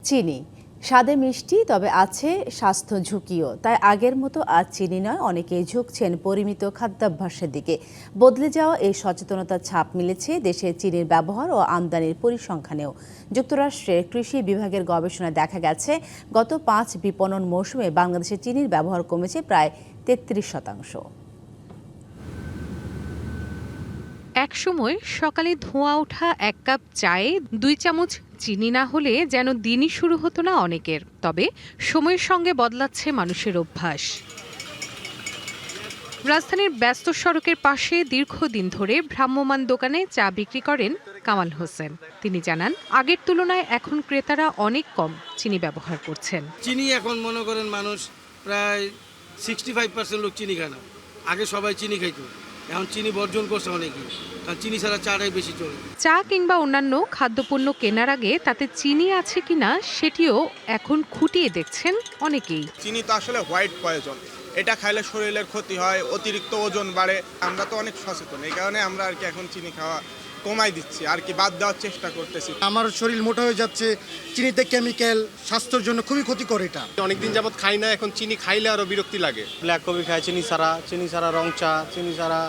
চিনি স্বাদে মিষ্টি, তবে আছে স্বাস্থ্য ঝুঁকিও। তাই আগের মতো আজ চিনি নয়, অনেকেই ঝুঁকছেন পরিমিত খাদ্যাভ্যাসের দিকে। বদলে যাওয়া এই সচেতনতার ছাপ মিলেছে দেশে চিনির ব্যবহার ও আমদানির পরিসংখ্যানেও। যুক্তরাষ্ট্রের কৃষি বিভাগের গবেষণায় দেখা গেছে, গত 5 বিপণন মৌসুমে বাংলাদেশে চিনির ব্যবহার কমেছে প্রায় 33%। একসময় সকালে ধোঁয়া ওঠা 1 কাপ চায়ে 2 চামচ চিনি না হলে যেন দিনই শুরু হতো না অনেকের। তবে সময়ের সঙ্গে বদলাচ্ছে মানুষের অভ্যাস। রাজধানীর ব্যস্ত সড়কের পাশে দীর্ঘদিন ধরে ভ্রাম্যমাণ দোকানে চা বিক্রি করেন কামাল হোসেন। তিনি জানান, আগের তুলনায় এখন ক্রেতারা অনেক কম চিনি ব্যবহার করছেন। চিনি এখন মনে করেন মানুষ প্রায় 65% লোক চিনি খায় না। আগে সবাই চিনি খাইতো, এখন চিনি বর্জন করছে অনেকেই, কারণ চিনি ছাড়া চাটাই বেশি চলে। চা কিংবা অন্যান্য খাদ্যপণ্য কেনার আগে তাতে চিনি আছে কিনা সেটিও এখন খুঁটিয়ে দেখছেন অনেকেই। চিনি তো আসলে হোয়াইট পয়জন, এটা খাইলে শরীরের ক্ষতি হয়, অতিরিক্ত ওজন বাড়ে। আমরা তো অনেক সচেতন, এই কারণে আমরা আর কি এখন চিনি খাওয়া কমাই দিচ্ছি, আর কি বাদ দেওয়ার চেষ্টা করতেছি। আমার শরীর মোটা হয়ে যাচ্ছে, চিনিতে কেমিক্যাল, স্বাস্থ্যের জন্য খুবই ক্ষতিকর। এটা অনেকদিন যাবৎ খাই না, এখন চিনি খাইলে আরো বিরক্তি লাগে। ব্ল্যাক কফি খায় চিনি ছাড়া রং চা, চিনি ছাড়া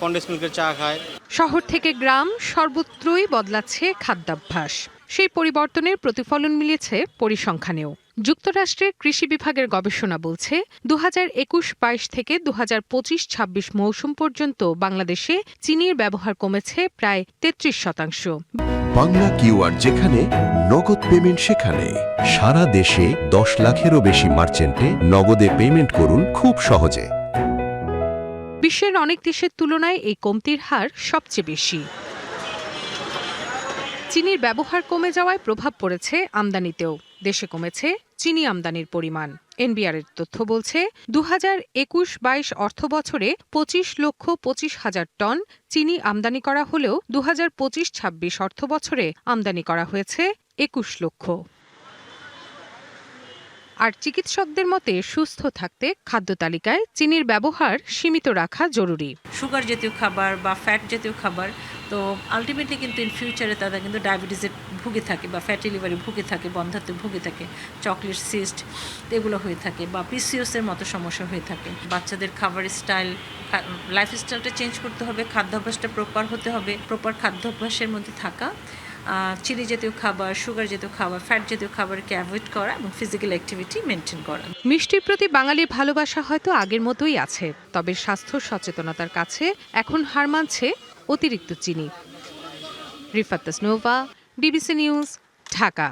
কন্ডেন্স মিল্কের চা খায়। শহর থেকে গ্রাম সর্বত্রই বদলাচ্ছে খাদ্যাভ্যাস। সেই পরিবর্তনের প্রতিফলন মিলেছে পরিসংখ্যানেও। যুক্তরাষ্ট্রের কৃষি বিভাগের গবেষণা বলছে, 2021-22 থেকে 2025-26 মৌসুম পর্যন্ত বাংলাদেশে চিনির ব্যবহার কমেছে প্রায় 33%। বাংলা কিউআর যেখানে নগদ পেমেন্ট সেখানে। সারা দেশে 10 লাখেরও বেশি মার্চেন্টে নগদে পেমেন্ট করুন খুব সহজে। বিশ্বের অনেক দেশের তুলনায় এই কমতির হার সবচেয়ে বেশি। চিনির ব্যবহার কমে যাওয়ায় প্রভাব পড়েছে আমদানিতেও। দেশে কমেছে চিনি আমদানির পরিমাণ। এনবিআরের তথ্য বলছে, 2021-22 অর্থবছরে 25,25,000 টন চিনি আমদানি করা হলেও 2025-26 অর্থবছরে আমদানি করা হয়েছে 21 লক্ষ। আর চিকিৎসকদের মতে, সুস্থ থাকতে খাদ্য তালিকায় চিনির ব্যবহার সীমিত রাখা জরুরি। সুগার জাতীয় খাবার বা ফ্যাট জাতীয় খাবার, তো আলটিমেটলি কিন্তু ইন ফিউচারে তারা কিন্তু ডায়াবেটিসের ভুগে থাকে বা ফ্যাটি লিভারে ভুগে থাকে, বন্ধ্যাত্বে ভুগে থাকে, চকলেট সিস্ট এগুলো হয়ে থাকে, বা পিসিওসের মতো সমস্যা হয়ে থাকে। বাচ্চাদের খাবার স্টাইল, লাইফস্টাইলটা চেঞ্জ করতে হবে, খাদ্যাভ্যাসটা প্রপার হতে হবে। প্রপার খাদ্যাভ্যাসের মধ্যে থাকা, চিনি জাতীয় খাবার, সুগার জাতীয় খাবার, ফ্যাট জাতীয় খাবারকে অ্যাভয়েড করা এবং ফিজিক্যাল অ্যাক্টিভিটি মেনটেন করা। মিষ্টির প্রতি বাঙালির ভালোবাসা হয়তো আগের মতোই আছে, তবে স্বাস্থ্য সচেতনতার কাছে এখন হার মানছে অতিরিক্ত চিনি। Rifat Tasnova, DBC news, Dhaka.